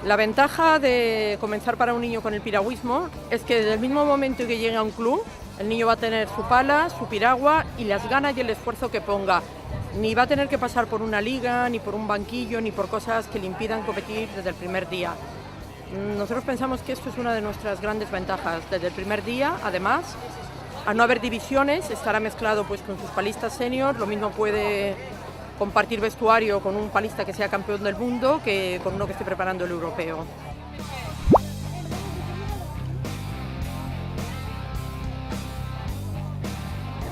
La ventaja de comenzar para un niño con el piragüismo es que desde el mismo momento que llegue a un club, el niño va a tener su pala, su piragua y las ganas y el esfuerzo que ponga. Ni va a tener que pasar por una liga, ni por un banquillo, ni por cosas que le impidan competir desde el primer día. Nosotros pensamos que esto es una de nuestras grandes ventajas. Desde el primer día, además, al no haber divisiones, estará mezclado pues, con sus palistas senior, lo mismo puede compartir vestuario con un palista que sea campeón del mundo que con uno que esté preparando el europeo.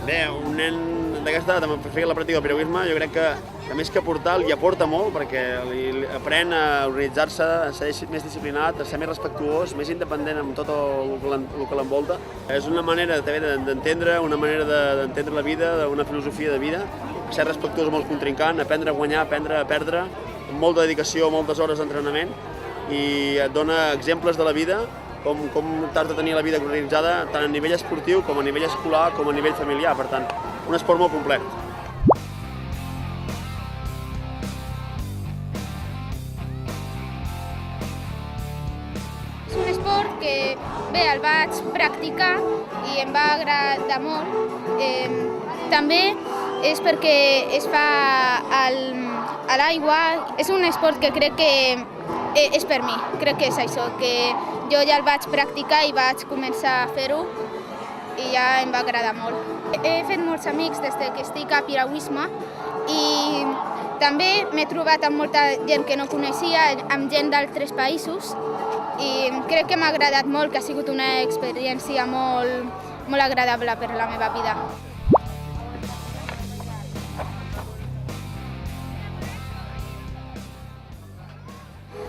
Bé, un nen d'aquesta edat amb la pràctica del piragüisme jo crec que més que aportar li aporta molt perquè aprèn a organitzar-se, a ser més disciplinat, a ser més respectuós, més independent amb tot el que l'envolta. És una manera d'entendre, una manera d'entendre la vida, una filosofia de vida, ser respectuós amb el contrincant, aprendre a guanyar, aprendre a perdre, amb molta dedicació, moltes hores d'entrenament i et dona exemples de la vida com t'has de tenir la vida organitzada tant a nivell esportiu com a nivell escolar com a nivell familiar, per tant, un esport molt complet. És un esport que bé, el vaig practicar i em va agradar molt. També és perquè es fa a l'aigua. És un esport que crec que és per mi, crec que és això, que jo ja el vaig practicar i vaig començar a fer-ho i ja em va agradar molt. He fet molts amics des que estic a piragüisme i també m'he trobat amb molta gent que no coneixia, amb gent d'altres països i crec que m'ha agradat molt, que ha sigut una experiència molt agradable per a la meva vida.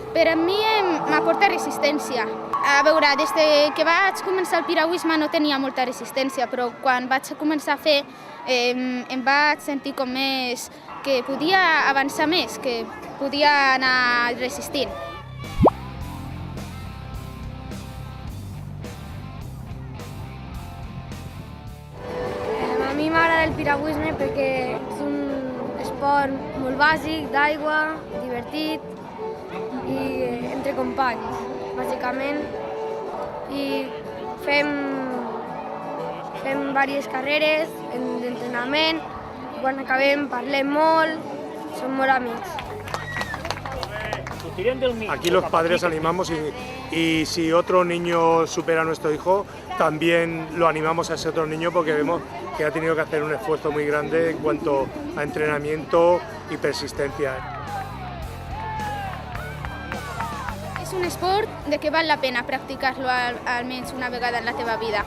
Per a mi m'aporta resistència. A veure, des que vaig començar el piragüisme no tenia molta resistència, però quan vaig començar a fer em vaig sentir com més que podia avançar més, que podia anar resistint. A mi m'agrada el piragüisme perquè és un esport molt bàsic, d'aigua, divertit, i entre companys, bàsicament, i fem diverses carreres d'entrenament, i quan acabem parlem molt, som molt amics. Aquí los padres animamos y si otro niño supera a nuestro hijo, también lo animamos a ese otro niño porque vemos que ha tenido que hacer un esfuerzo muy grande en cuanto a entrenamiento y persistencia. És un esport de que val la pena practicar-lo almenys una vegada en la teva vida.